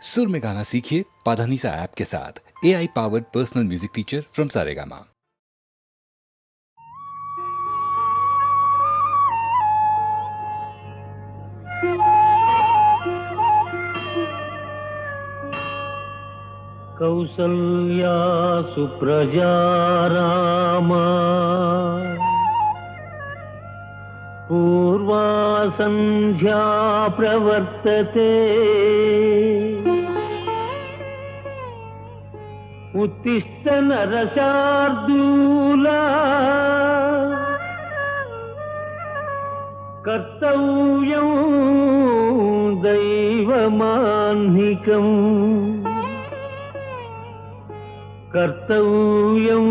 सुर में गाना सीखिए पाधानीसा ऐप के साथ। AI powered personal music teacher from Saregama. Kausalya सुप्रजा रामा पूर्वा संध्या प्रवर्तते उत्तिष्ठ नरशार्दूला कर्तव्यं दैवमाह्निकम् कर्तव्यं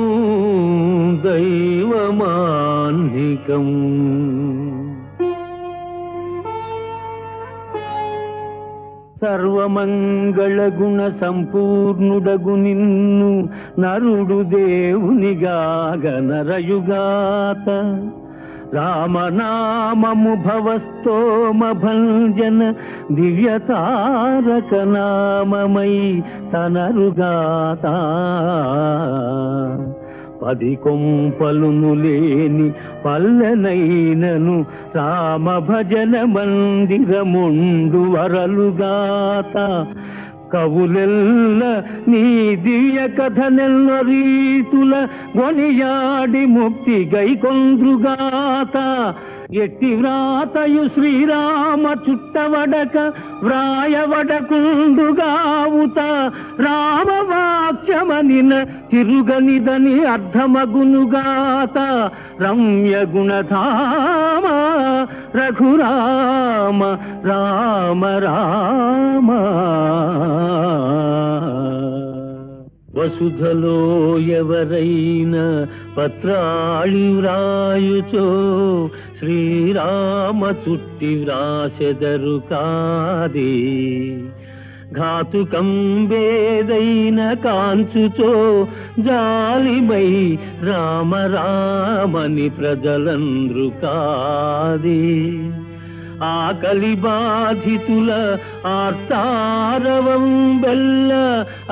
दैवमाह्निकम्। సర్వమంగళగుణ సంపూర్ణుడగు నిన్ను నరుడు దేవునిగాగ నరయుగాత రామనామము భవస్తోమ భంజన దివ్యతారక నామమై తనరుగాత పది కొంపలును లేని పల్లెనైనను రామ భజన మందిరముండు వరలుగాత కవులెల్ల నీ దివ్య కథనెల్ల రీతుల గొనియాడి ముక్తి గైకొంద్రుగాత ఎట్టి వ్రాతయు శ్రీరామ చుట్టవడక వ్రాయవడకుండుగావుత రామవాక్యమనిన తిరుగనిదని అర్థమగునుగాత రమ్య గుణధామ రఘురామ రామ రామ వసుధలో ఎవరైనా పత్రాళి వ్రాయుచో శ్రీరామ చుట్టి వ్రాసెదరు కాదే ఘాతుకం వేదైన కాంచుచో జాలిమై రామ రామని ప్రజలంద్రు కాదే ఆకలి బాధితుల ఆర్తారవం బెల్ల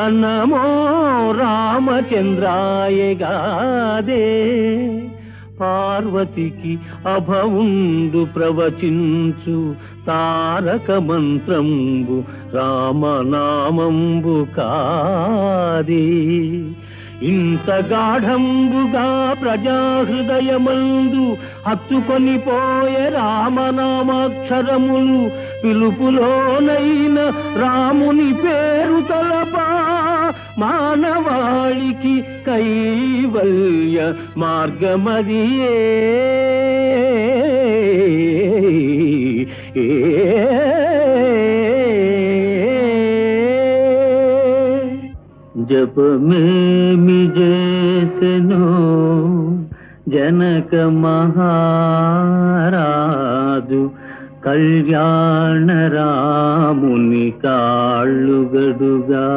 అన్నమో రామచంద్రాయగాదే పార్వతికి అభవుండు ప్రవచించు తారక మంత్రంబు రామనామంబు కాదే ఇంత గాఢంబుగా ప్రజాహృదయమందు హత్తుకొని పోయే రామనామాక్షరములు పిలుపులోనైన రాముని పేరు తలపా మానవాళికి కైవల్య మార్గమదియే జపమేమి చేసెనో జనక మహారాజు కళ్యాణ రాముని కాళ్ళుగడుగా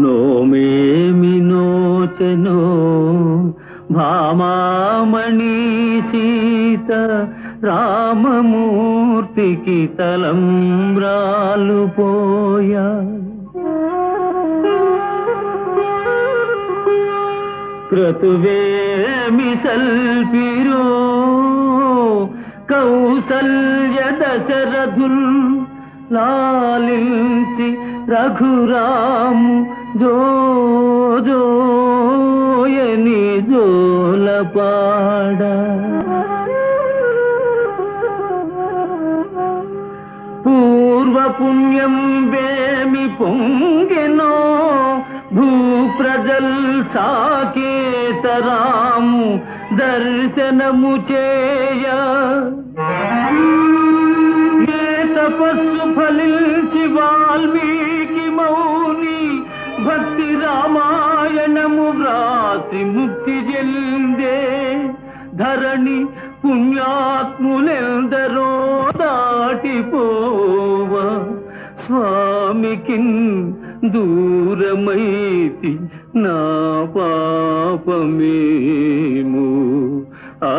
నోమేమి నోచెనో భామామణి సీత రామమూర్తికి తలంబ్రాలు పోయా క్రతువేమి సల్పిరో కౌసల్య దశరథుల్ లాలించి రఘురాము జోజోయని జోలపాడ పూర్వ పుణ్యం వేమి పొంగెనో భూప్రజల్ సాకేతరాము దర్శనము చేయ ఏ తపస్సు ఫలించి వాల్మీకి మౌని భక్తి రామాయణము వ్రాసి ముక్తి చెందే ధరణి పుణ్యాత్ములెందరో దాటిపోవ స్వామికిన్ దూరమైతి నా పాపమేము ఆ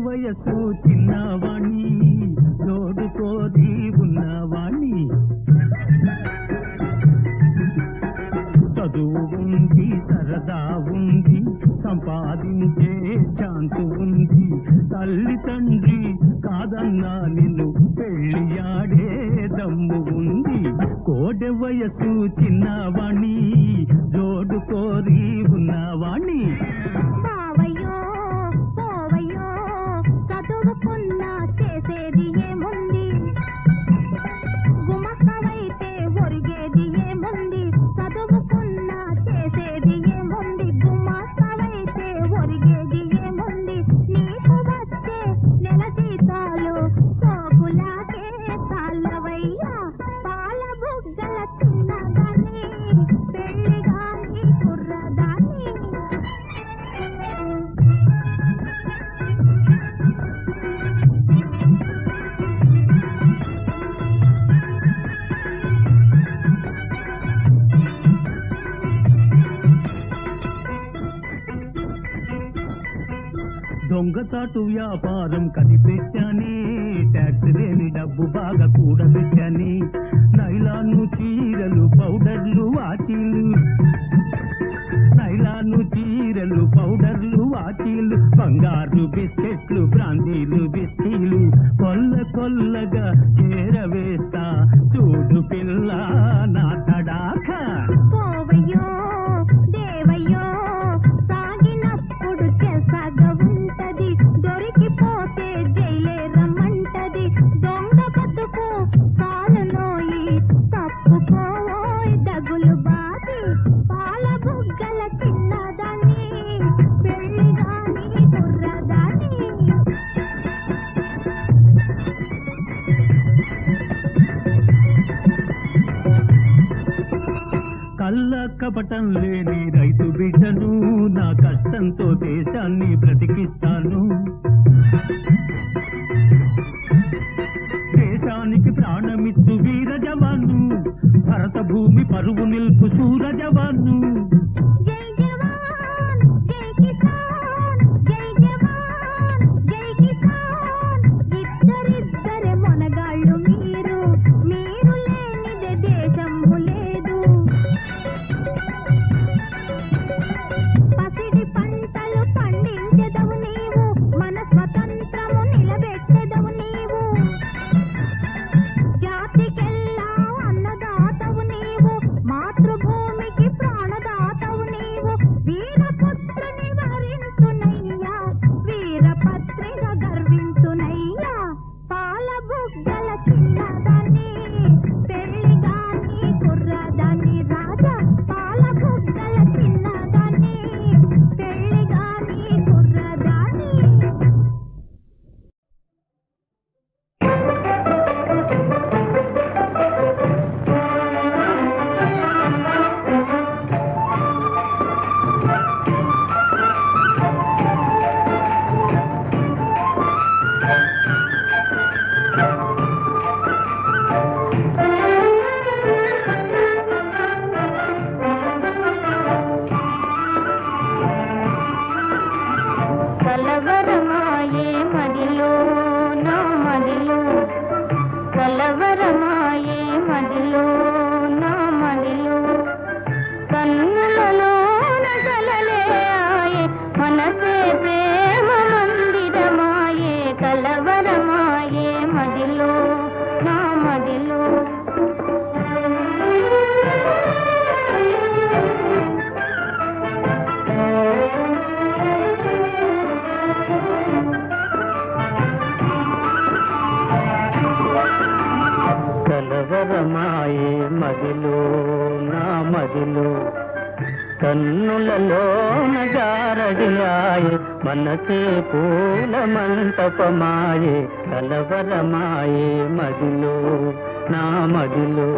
వయసు చిన్నవాణి తోడుకోది ఉన్నవాణి చదువు ఉంది సరదా ఉంది సంపాదించే ఛాన్స్ ఉంది తల్లి తండ్రి కాదన్నా నిన్ను పెళ్ళియాడే దమ్ము ఉంది కోడె వయసు చిన్నవాణి జోడు కోరి ఉన్నవాణి చేసేది ఏముంది గుమస్తవైతే ఒరిగేది ఏముంది చదువుకున్నా చేసేది ఏముంది గుమస్తవైతే ఒరిగేది ఏముంది నీకు వచ్చే నెల జీతాలు సోకులాకే తాళ్ళవయ్యా పాల బుగ్గల చిన్నదాన్ని పెళ్ళిగాని కుర్రదాన్ని దొంగతాటు వ్యాపారం కనిపెట్టాని ట్యాక్స్ లేని డబ్బు బాగా కూడబెట్టాని నైలాను చీరలు పౌడర్లు వాచీలు నైలాను చీరలు పౌడర్లు వాచీలు బంగారు బిస్కెట్లు బ్రాందీలు బిస్కీలు కొల్ల కొల్లగా చేరవేస్తా చూడు పిల్ల నా తడాక పోవయ్యో దేవయ్యో సాగినప్పుడు చేసాగా ఉంటది దొరికిపోతే జైలే రమ్మంటది దొంగ బతుకు కాలులోయి తప్పుకోవోయ్ దగులు బాది పాల బుగ్గల చిన్నదాన్ని పెళ్ళిగాని కుర్రదాన్ని కళ్ళ కపటం లేని రైతు బిడ్డను నా కష్టంతో దేశాన్ని బ్రతికిస్తాను దేశానికి ప్రాణమిచ్చు వీర జవాను భరత భూమి పరువు నిల్పు సూర జవాను జై జవాన్ జై కిసాన్ జై జవాన్ జై కిసాన్ ఇద్దరిద్దరే మొనగాళ్ళు మీరు లేనిదే దేశము లేదు పసిడి పంటలు పండించెదవు నీవు మన స్వతంత్రము నిలబెట్టెదవు నీవు జాతికెల్లా అన్నదాతవు నీవు మాతృభూమికి ప్రాణదాతవు నీవు వీరపుత్రుని వరించునయ్యా వీరపత్రిగా గర్వించునయ్యా పాల బుగ్గల చిన్నదాన్ని పెళ్ళిగాని కుర్రదాన్ని రాజా పాల బుగ్గల చిన్నదాన్ని పెళ్ళిగాని కుర్రదాన్ని కలవరమాయే మదిలో నా మదిలో కలవరమాయే మదిలో నా మదిలో కన్నులలో నగలలే ఆయే మనసే ప్రేమ మందిరమాయే కలవరమాయే మదిలో నా మదిలో కలవరమాయే మదిలో నా మదిలో కన్నులలోన గారడియాయే మనసే పూల మంటపమాయే కలవరమాయే మదిలో నా మదిలో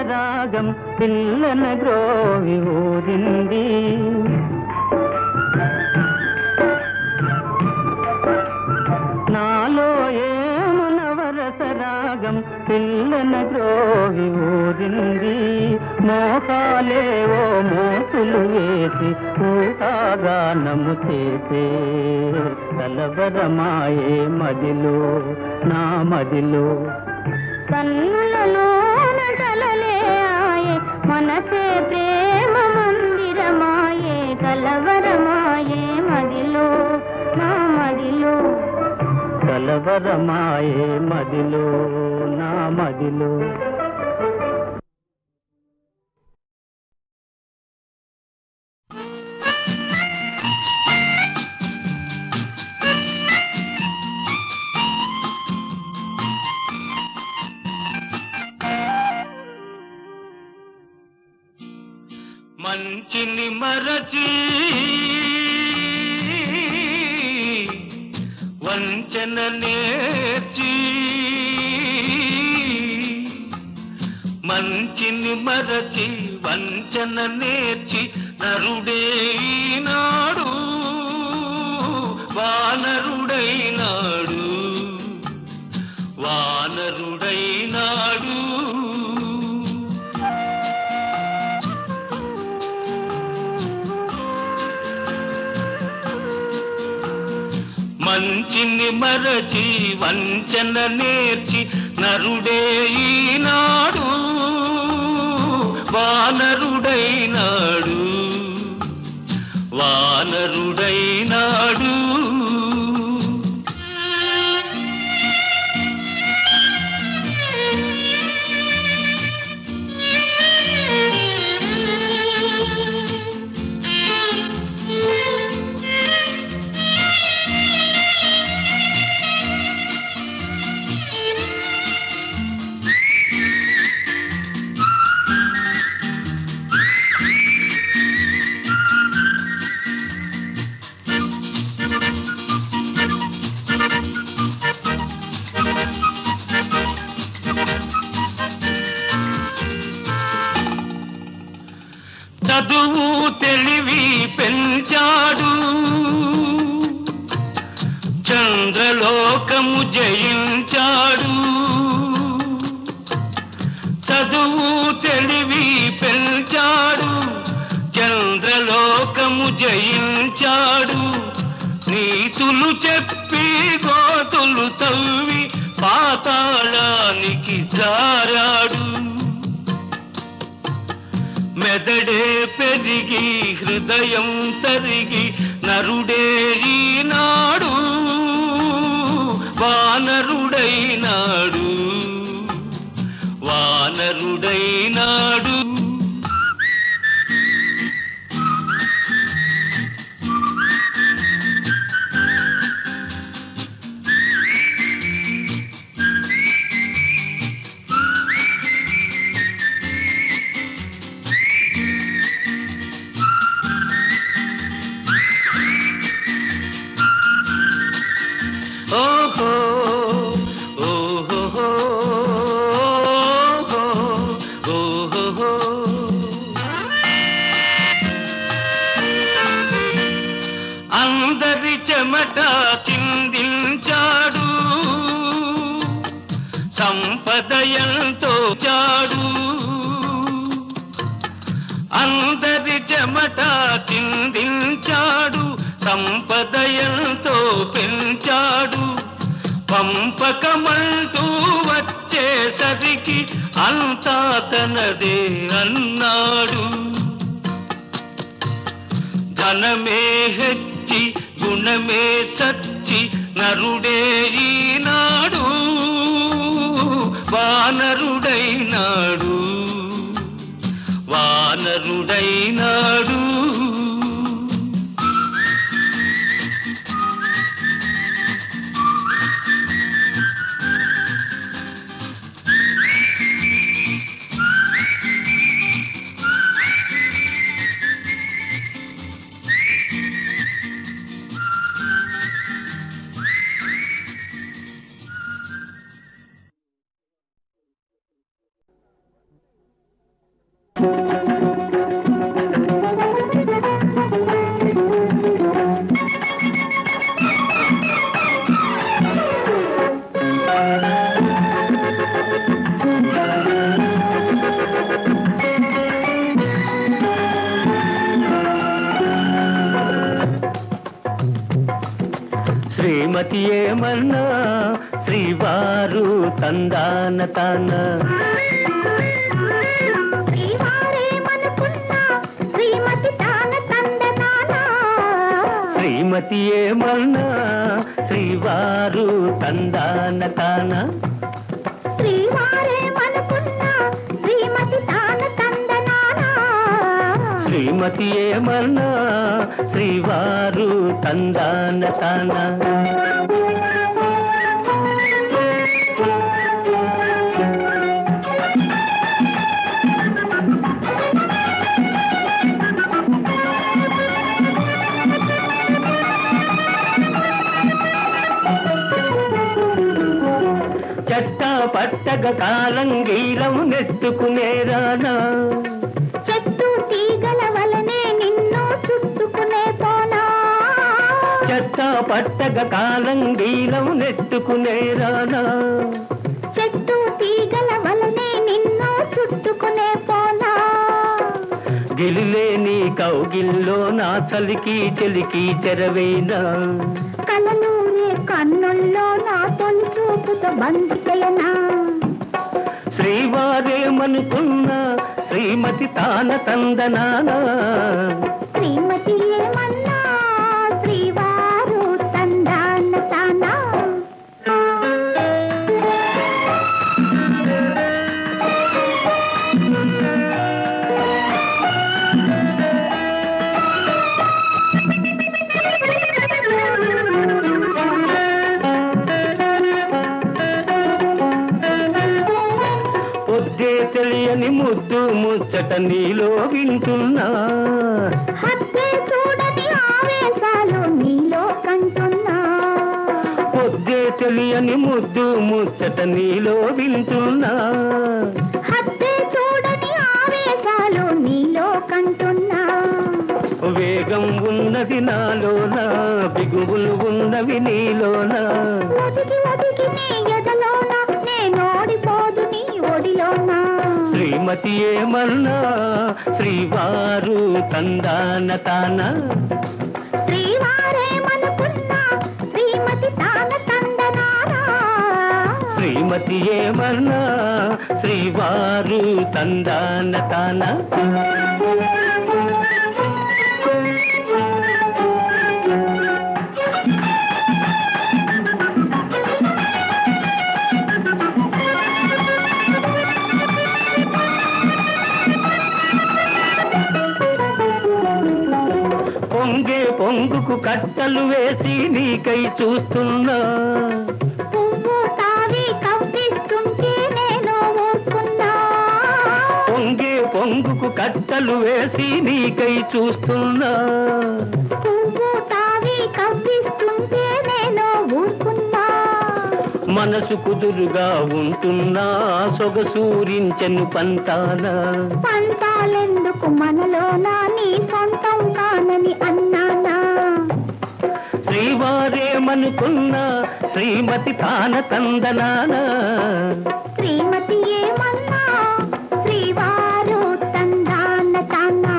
రాగం పిల్లన గ్రోవి ఊరింది నాలో ఏమునవరస రాగం పిల్లన గ్రోవి ఊరింది మోకాలేవో మోసులు వేసి ఊహాగానము చేసే కలవరమాయే మదిలో నా మదిలో కన్నులలోన కలలే ఆయే మనసే ప్రేమ మందిరమాయే కలవరమాయే మదిలో నా మదిలో కలవరమాయే మదిలో నా మదిలో మంచిని మరచి వంచన నేర్చి మంచిని మరచి వంచన నేర్చి నరుడే నాడు వానరుడైనాడు వానరుడైనాడు మంచిని మరచి వంచన నేర్చి నరుడే ఈనాడు వానరుడైనాడు వానరుడైనాడు చదువు తెలివి పెంచాడు చంద్రలోకము జయించాడు చదువు తెలివి పెంచాడు చంద్రలోకము జయించాడు నీతులు చెప్పి గోతులు తవ్వి పాతాళానికి జారాడు మెదడే పెరిగి హృదయం తరిగి నరుడే ఈనాడు వానరుడైనాడు వానరుడైనాడు అందరి చెమట చిందించాడు సంపద ఎంతో చాడు చెమట చిందించాడు, సంపదయంతో పెంచాడు. పంపకమంటూ వచ్చేసరికి అంతా తనదే అన్నాడు. ధనమే హెచ్చి గుణమే చచ్చి నరుడే ఈనాడు వానరుడైనాడు, వానరుడైనాడు. శ్రీమతి ఏమన్నా శ్రీవారు తందాన తాన, శ్రీమతి ఏమన్నా శ్రీవారు తందాన తాన, శ్రీమతి ఏమన్నా శ్రీవారు తందాన తాన. చట్టా పట్టగ కాలంగీరం నెట్టుకునేరానా, చెట్టు తీగల వలనే నిన్ను చుట్టుకునే పోనా, చట్టా పట్టగ కాలంగీరం నెట్టుకునేరానా, చెట్టు తీగల వలనే నిన్ను చుట్టుకునే పోనా, గిలిలేని కౌగిల్లో నా చలికి చెలికి చెరవేనా, కలలూరే కన్నుల్లో నా తొలి చూపుతో బంధికయనా, శ్రీవారేమనుకున్నా శ్రీమతి తాన తందనానా, శ్రీమతి ఏమన్నా శ్రీవారు తందాన తానా. పొద్దే తెలియని ముద్దు ముచ్చట నీలో వింటున్నా, హద్దే చూడని ఆవేశాలు నీలో కంటున్నా, పొద్దే తెలియని ముద్దు ముచ్చట నీలో వింటున్నా, హద్దే చూడని ఆవేశాలు నీలో కంటున్నా, వేగం ఉన్నది నాలోన బిగువులు ఉన్నవి నీలోన, ఒదిగి ఒదిగి నీ ఎదలోన నేనోడిపోదు నీ ఒడిలోన, శ్రీమతి ఏమన్నా శ్రీవారు తందాన తాన, శ్రీవారేమనుకున్నా శ్రీమతి తాన తందనానా, శ్రీమతి ఏమన్నా శ్రీవారు తందాన తాన. పొంగే పొంగుకు కట్టలు వేసి నీకై చూస్తున్నా, పువ్వు తావి కవ్విస్తుంటే నేను ఊరుకున్నా, పొంగే పొంగుకు కట్టలు వేసి నీకై చూస్తున్నా, పువ్వు తావి కవ్విస్తుంటే నేను ఊరుకున్నా, మనసు కుదురుగా ఉంటున్నా సొగసూరించెను పంతాన, పంతాలెందుకు మనలోనా నీ సొంతం కానని అన్నానా, శ్రీవారేమనుకున్నా శ్రీమతి తాన తందనానా, శ్రీమతి ఏమన్నా శ్రీవారు తందాన తానా,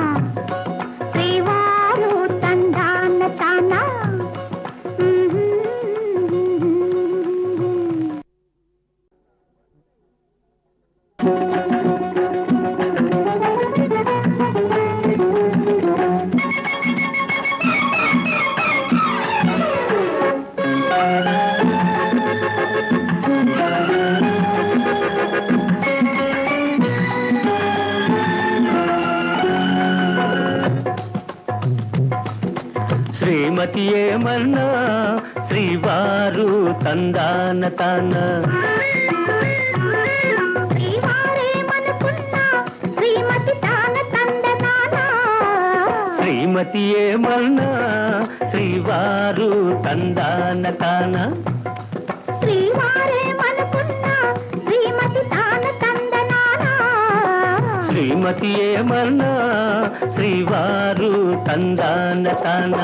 ఏమన్నా శ్రీవారు తందాన తాన శ్రీవారేమనుకున్నా శ్రీమతి తాన తందనానా శ్రీమతి ఏమన్నా శ్రీవారు తందాన తాన శ్రీవారేమనుకున్నా శ్రీమతి తాన తందనానా శ్రీమతి ఏమన్నా శ్రీవారు తందాన తాన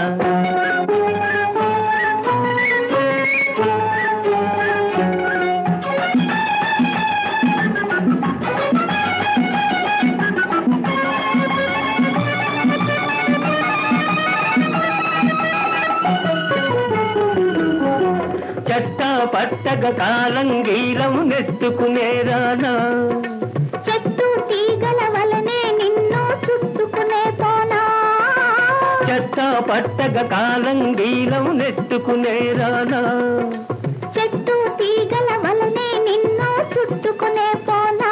చట్ట పట్టగ కాలంగీలం నెట్టుకునేరానా చెట్టు తీగల వలనే నిన్ను చుట్టుకునే పోనా చట్ట పట్టగ కాలంగీలం నెట్టుకునేరానా చెట్టు తీగల వలనే నిన్ను చుట్టుకునే పోనా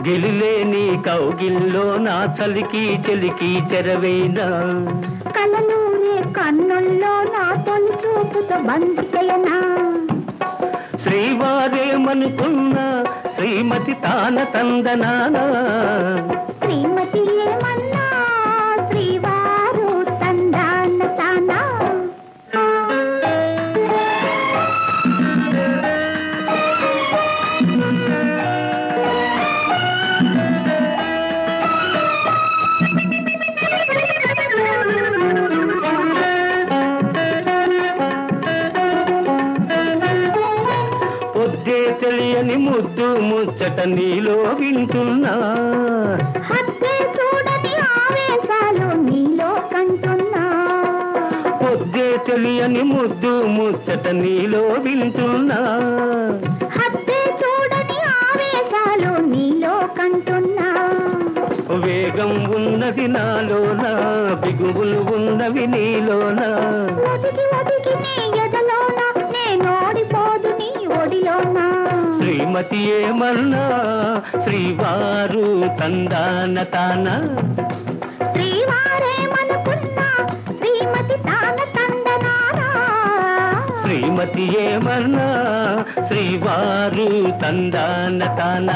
గిలిలేని కౌగిల్లో నా చలికి చెలికి చెరవేనా కలలూరే కన్నుల్లో నా తొలి చూపుతో బంధికయనా శ్రీవారేమనుకున్నా శ్రీమతి తాన తందనానా శ్రీమతి ఏమన్నా శ్రీవారు తందాన తానా పొద్దే తెలియని ముద్దు ముచ్చట నీలో వింటున్నా హద్దే చూడని ఆవేశాలు నీలో కంటున్నా పొద్దే తెలియని ముద్దు ముచ్చట నీలో వింటున్నా హద్దే చూడని ఆవేశాలు నీలో కంటున్నా వేగం ఉన్నది నాలోన బిగువులు ఉన్నవి నీలోన ఒదిగి ఒదిగి నీ ఎదలోన నేనోడిపోదు నీ ఒడిలోనా శ్రీమతి ఏమన్నా శ్రీవారు తందాన తాన శ్రీవారేమనుకున్నా శ్రీమతి తాన తందనానా శ్రీమతి ఏమన్నా శ్రీవారు తందాన తాన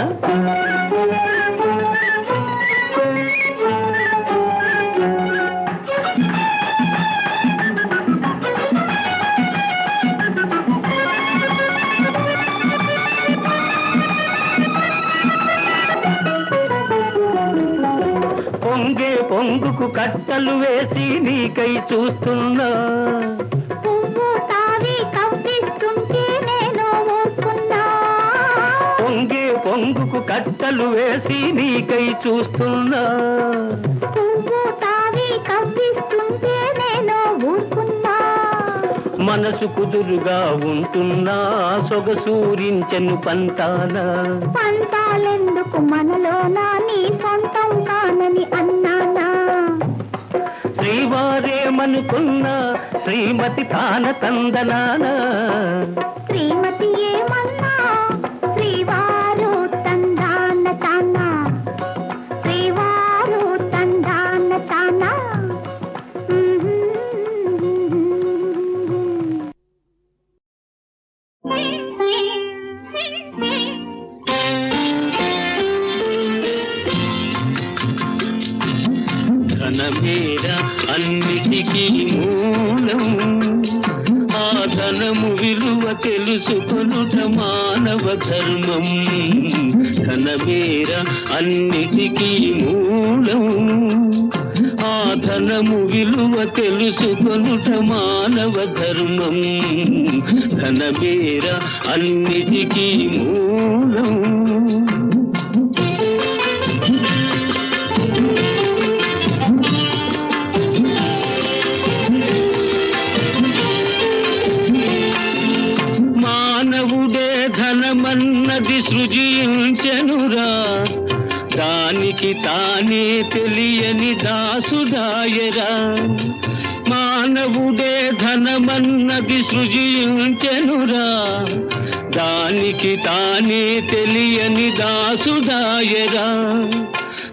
పొంగే పొంగుకు కట్టలు వేసి నీకై చూస్తున్నా పువ్వు తావి కవ్విస్తుంటే నేను ఊరుకున్నా పొంగే పొంగుకు కట్టలు వేసి నీకై చూస్తున్నా పువ్వు తావి కవ్విస్తుంటే నేను ఊరుకున్నా మనసు కుదురుగా ఉంటున్నా సొగసూరించెను పంతాన పంతాలెందుకు మనలోనా నీ సొంతం కానని అన్నానా శ్రీవారేమనుకున్నా శ్రీమతి తాన తందనానా శ్రీమతి ఏమన్నా శ్రీవారు తందాన తానా శ్రీవారు తందాన తానా ధనమేర అన్నిటికీ మూలం ఆ ధనము విలువ తెలుసుకొనుట మానవ ధర్మం ధనమేర అన్నిటికీ మూలం ఆ ధనము విలువ తెలుసుకొనుట మానవ ధర్మం ధనమేర అన్నిటికీ మూలం మానవుడే ధనమన్నది సృజించెనురా దానికి తానే తెలియని దాసుడాయరా మానవ మానవుడే ధనమన్నది సృజించెనురా, దానికి తానే తెలియని దాసుడాయరా.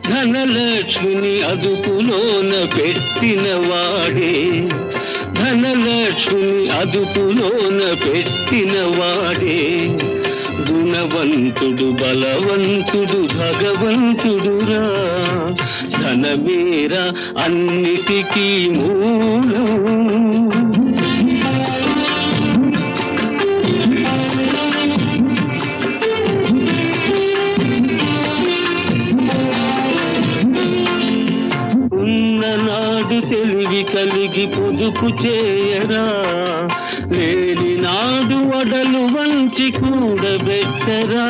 ధనలక్ష్మిని అదుపులోన పెట్టిన వాడే, ధనలక్ష్మిని అదుపులోన పెట్టిన వాడే గుణవంతుడు, బలవంతుడు, భగవంతుడురా. ధనమేరా అన్నిటికీ మూలం. ఉన్ననాడు తెలివి కలిగి పొదుపు చేయరా, లేని నాడు వడలు వంచి కూడబెట్టరా.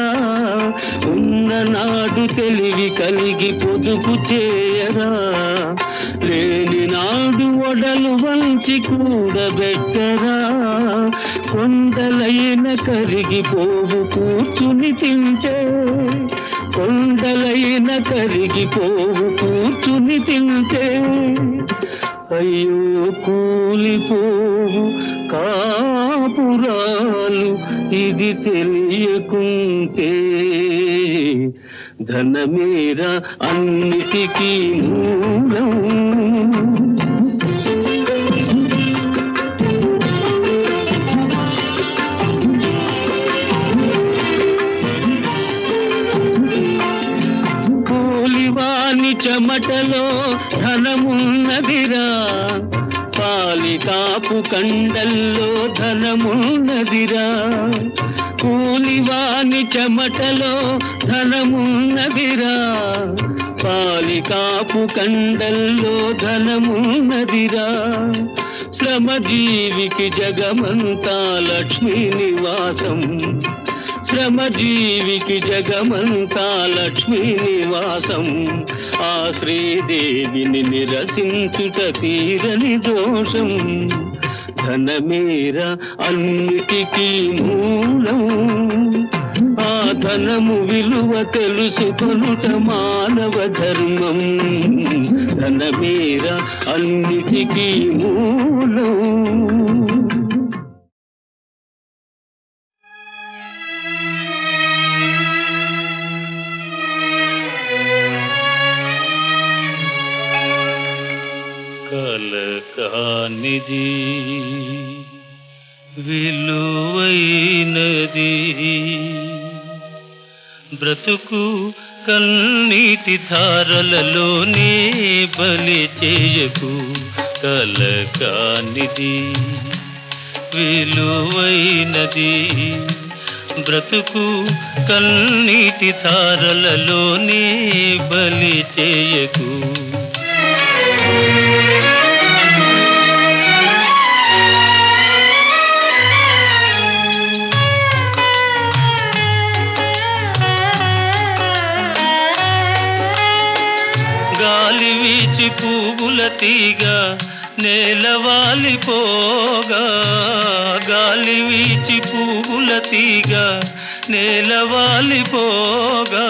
ఉన్ననాడు తెలివి కలిగి పొదుపు చేయరా, లేని నాడు వడలు వంచి కూడబెట్టరా. కొండలైన కరిగిపోవు కూర్చుని తింటే, కొండలైన కరిగిపోవు కూర్చుని తింటే. అయ్యో కూలిపోవు కాపురాలు ఇది తెలియకుంటే. ధనమేరా అన్నిటికీ మూలం. కూలివాని చెమటలో ధనమున్నదిరా, పాలికాపు కండల్లో ధనమున్నదిరా. కూలివాని చెమటలో ధనమున్నదిరా, పాలికాపు కండల్లో ధనమున్నదిరా. శ్రమజీవికి జగమంతా లక్ష్మీ నివాసం, శ్రమజీవికి జగమంతా లక్ష్మీ నివాసం. ఆ శ్రీదేవిని నిరసించుట తీరని దోషం. ధనమేరా అన్నిటికీ మూలం. ఆ ధనము విలువ తెలుసుకొనుట మానవ ధర్మం. ధనమేరా అన్నిటికీ మూలం. కలకానిది విలువైనది బ్రతుకు కన్నీటి ధారలలోనే బలి చేయకు. కలకానిది విలువైనది బ్రతుకు కన్నీటి ధారలలోనే బలి చేయకు. గాలి వీచి పువ్వుల తీగ నేలవాలిపోగా, గాలి వీచి పువ్వుల తీగ నేలవాలిపోగా.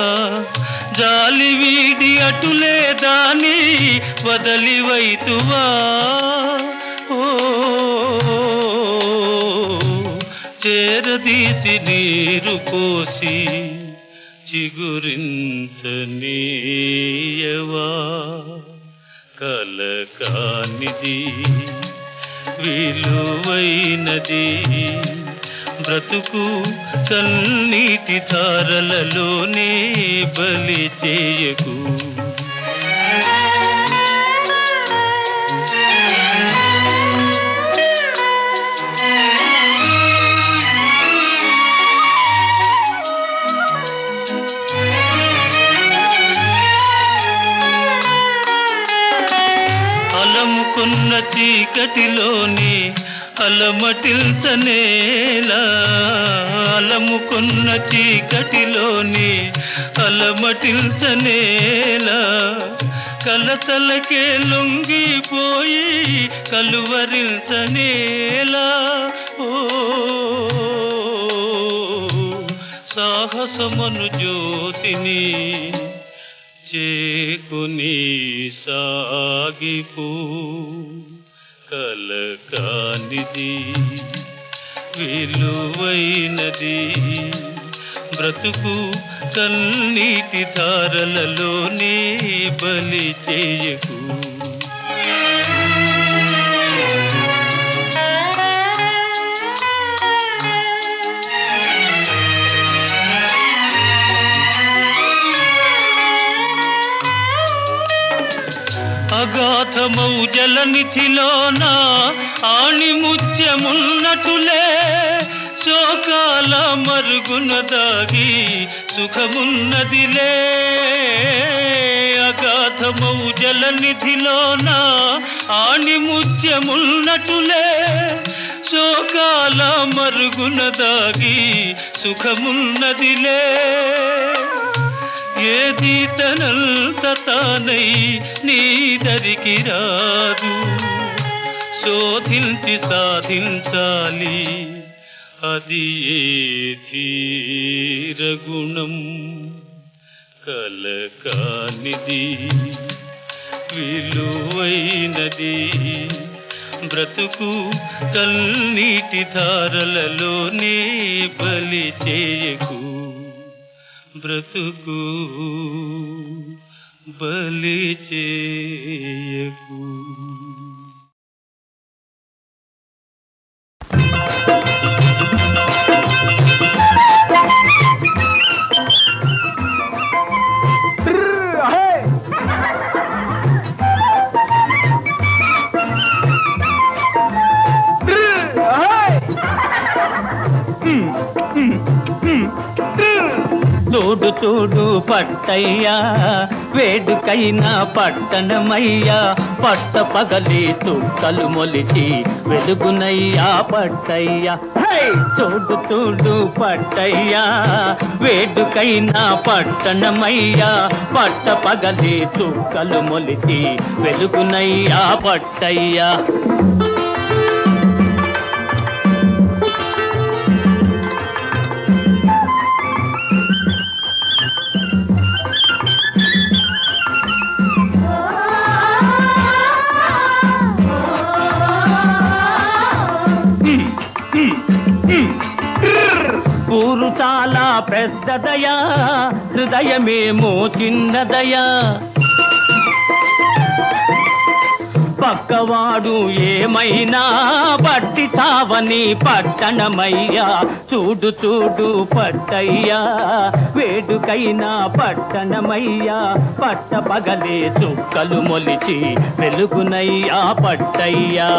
జాలి వీడి అటులే దాని వదలివైతువా. ఓ చేరదీసి నీరు పోసి చిగురించనీయవా. కలకానిది విలువైనది బ్రతుకు కన్నీటి ధారలలోనే బలి చేయకు. అలముకున్న చీకటిలోని అలమటిల్చనేలా, అలముకున్న చీకటిలోని అలమటిల్చనేలా. కలతలకే లొంగిపోయి కలువరిల్చనేలా. ఓ సాహసమను జ్యోతిని చేకుని సాగిపో. కలకానిది విలువైనది బ్రతుకు కన్నీటి ధారలలోనే బలి చేయకు అగాధమౌ జలనిధిలోన ఆణిముత్యమున్నటులే శోకాల మరుగున దాగి సుఖమున్నదిలే అగాధమౌ జలనిధిలోన ఆణిముత్యమున్నటులే శోకాల మరుగున దాగి సుఖమున్నదిలే ఏది తనంత తానై నీదరికి రాదు శోధించి సాధించాలి అది ఏ ధీరగుణం కలకానిది విలువైనది బ్రతుకు కన్నీటి ధారలలోనే బలి చేయకు బ్రతుకు బలి చేయకు చూడు చూడు పట్టయ్యా వేడుకైనా పట్టణమయ్యా పట్ట పగలి చుక్కలు మొలిచి వెలుగునయ్యా పట్టయ్యా చూడు చూడు పట్టయ్యా వేడుకైనా పట్టణమయ్యా పట్ట పగలి చుక్కలు మొలిచి వెలుగునయ్యా పట్టయ్యా ఊరు చాలా పెద్దదయా హృదయమేమో చిన్నదయా పక్కవాడు ఏమైనా పట్టి తావని పట్టణమయ్యా చూడు చూడు పట్టయ్యా వేడుకైనా పట్టణమయ్యా పట్ట పగలే చుక్కలు మొలిచి వెలుగునయ్యా పట్టయ్యా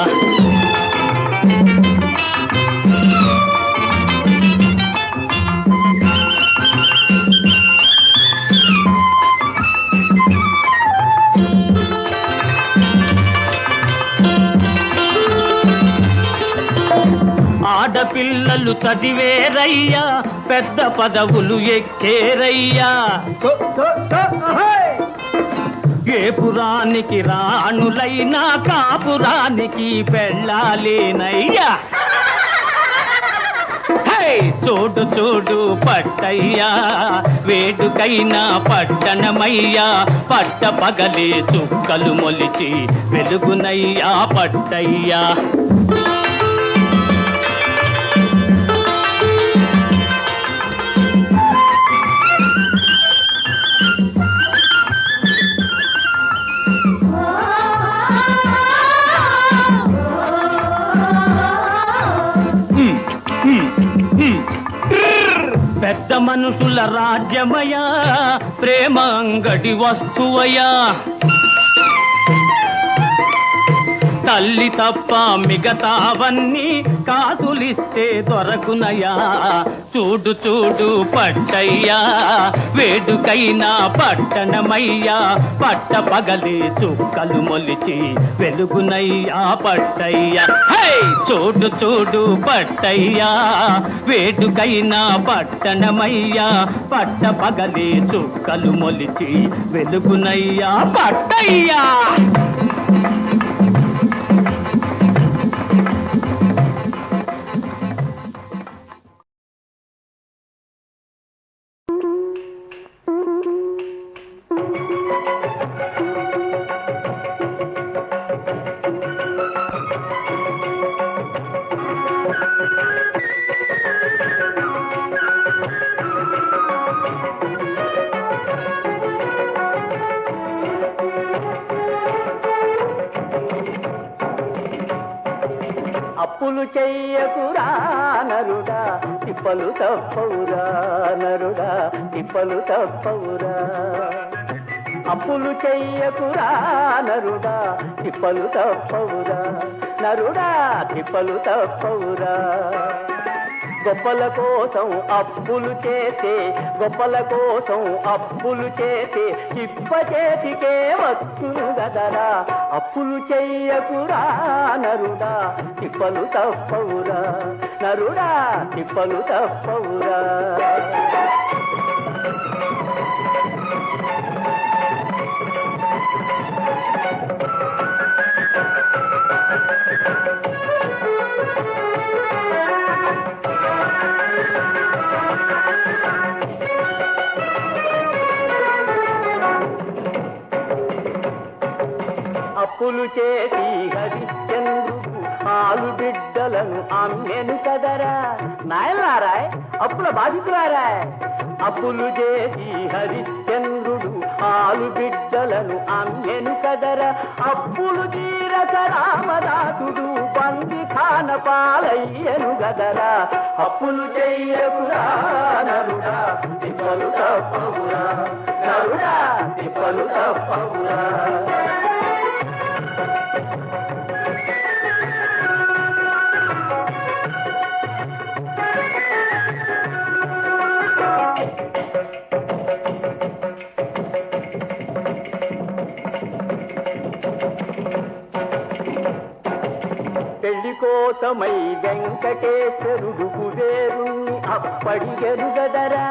ఆడపిల్లలు చదివేరయ్యా పెద్ద పదవులు ఎక్కేరయ్యా ఏ పురానికి రాణులైనా కాపురానికి పెళ్ళాలేనయ్యా చూడు చూడు పట్టయ్యా వేడుకైనా పట్టణమయ్యా పట్ట పగలే చుక్కలు మొలిచి వెలుగునయ్యా పట్టయ్యా పెద్ద మనుషుల రాజ్యమయా ప్రేమ అంగడి వస్తువయా తల్లి తప్ప మిగతావన్నీ కాదులిస్తే దొరకునయా చూడు చూడు పట్టయ్యా వేడుకైనా పట్టణమయ్యా పట్ట పగలే చుక్కలు మొలిచి వెలుగునయ్యా పట్టయ్యా చూడు చూడు పట్టయ్యా వేడుకైనా పట్టణమయ్యా పట్ట పగలే చుక్కలు మొలిచి వెలుగునయ్యా పట్టయ్యా అప్పులు చెయ్యకురా నరుడా తిప్పలు తప్పవురా నరుడా తిప్పలు తప్పవురా అప్పులు చెయ్యకురా నరుడా తిప్పలు తప్పవురా నరుడా తిప్పలు తప్పవురా గొప్పల కోసం అప్పులు చేసే గొప్పల కోసం అప్పులు చేసే చిప్ప చేతికే వస్తును గదరా అప్పులు చెయ్యకురా నరుడా తిప్పలు తప్పవురా నరుడా తిప్పలు తప్పవురా అప్పులు చేసి హరిశ్చంద్రుడు ఆలు బిడ్డలను అమ్మెను కదరా నాయనారాయ్ అప్పుల బాధితులారాయ్ అప్పులు చేసి హరిశ్చంద్రుడు ఆలు బిడ్డలను అమ్మెను కదరా అప్పులు తీరక రామదాసుడు బంది ఖాన పాలయ్యను గదరా అప్పులు చెయ్యకురా నరుడా తిప్పలు తప్పవురా నరుడా తిప్పలు తప్పవురా పెళ్లి కోసమై వెంకటేశ్వరుడు కుబేరుణ్ణి అప్పడిగెను గదరా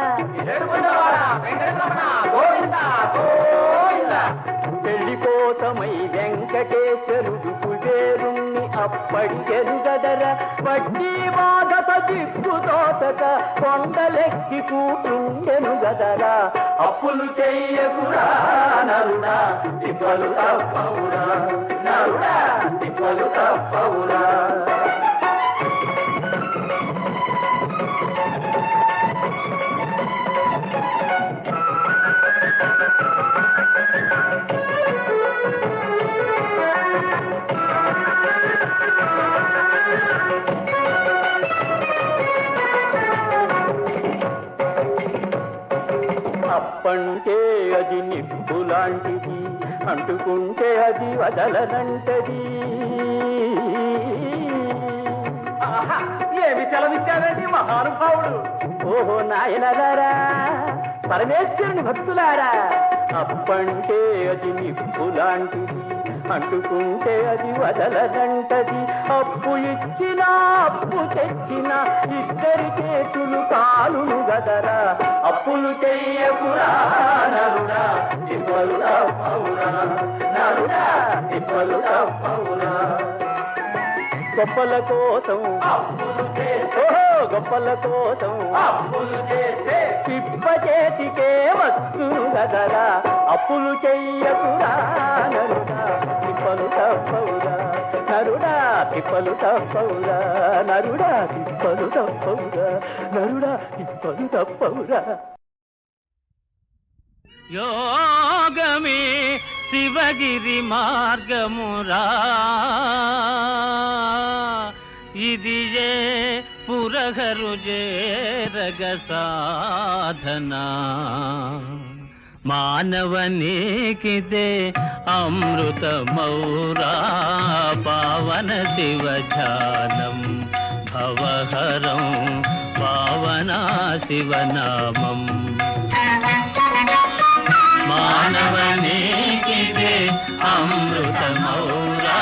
పెళ్లి కోసమై వెంకటేశ్వరుడు కుబేరుణ్ణి అప్పడిగెను గదరా వడ్డీ బాధత దిక్కుతోతక కొండలెక్కి కూటుండెను గదరా అప్పులు చెయ్యకురా నరుడా తిప్పలు తప్పవురా నరుడా తిప్పలు తప్పవురా అప్పంటే అది నిప్పు లాంటిది అంటుకుంటే అది వదలనంటది ఏమి సెలవిచ్చారండి మహానుభావుడు ఓహో నాయనగారా పరమేశ్వరుని భక్తులారా అప్పంటే అది నిప్పు లాంటిది అంటుకుంటే అది వదలనంటది అప్పు ఇచ్చినా అప్పు తెచ్చినా ఇద్దరి చేతులు కాలును గదరా అప్పులు చెయ్యకురా నరుడా తిప్పలు తప్పవురా నరుడా తిప్పలు తప్పవురా గొప్పల కోసం ఓహో గొప్పల కోసం తిప్ప చేతికే వస్తును గదరా అప్పులు చెయ్యకురా నరుడా తిప్పలు తప్పవురా నరుడా తిప్పలు తప్పవురా నరుడా తిప్పలు తప్పవురా నరుడా తిప్పలు తప్పవురా యోగమే శివగిరి మార్గమురా ఇది ఏ పురగరు జేరగ సాధనా మానవనికిదే అమృతమౌరా పావన శివధ్యానం భవహరం పావనా శివనామం మానవనికిదే అమృతమౌరా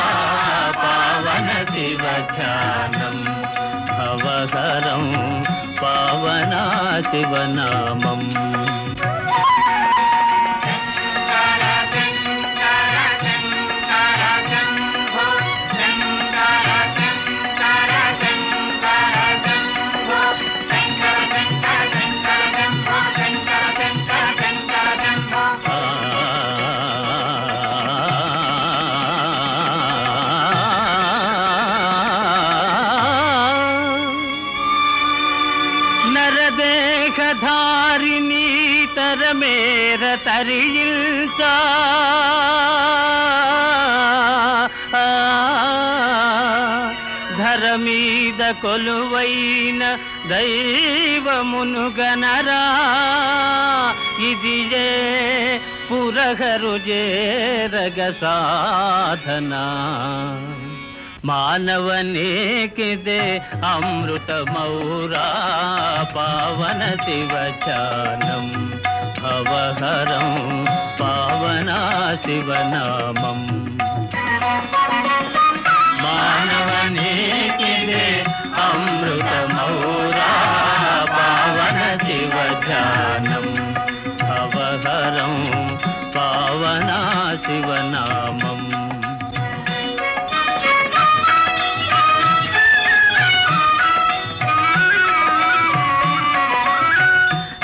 పావన శివధ్యానం భవహరం పావనా శివనామం నరదేహధారిణీ తరమేర తరియిల్చా ధర మీద కొలువైన దైవమును గనరా ఇది ఏ పురహరు చేరగ సాధన మానవనేకిదే అమృతమౌరా పావన శివచానం భవహరం పావనా శివనామం మానవనేకిదే అమృతమౌరా పావన శివచానం భవహరం పావనా శివనామం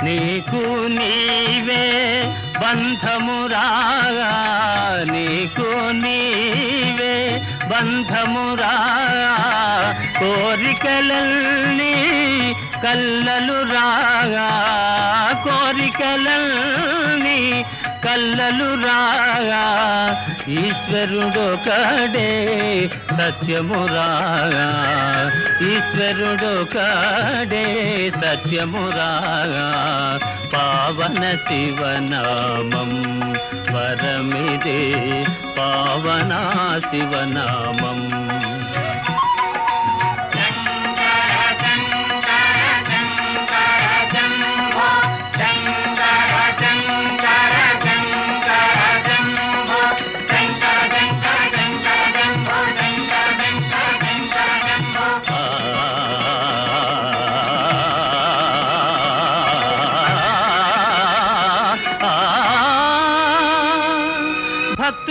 నీకు నీవే బంధమురా నీకు నీవే బంధమురా కోరికలన్నీ కల్లలు రాగా కోరికలన్నీ కల్లలు రాగా ఈశ్వరుడొకడే సత్యమురాగా ఈశ్వరుడొకడే సత్యమురాగా పావన శివనామం వరమిదే పావనా శివనామం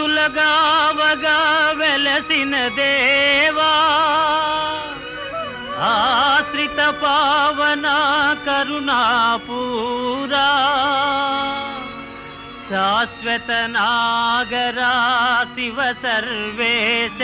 భక్తులగావగా వెలసిన దేవా ఆశ్రిత పావన కరుణాపూరా శాశ్వత నాగరా శివ సర్వేశ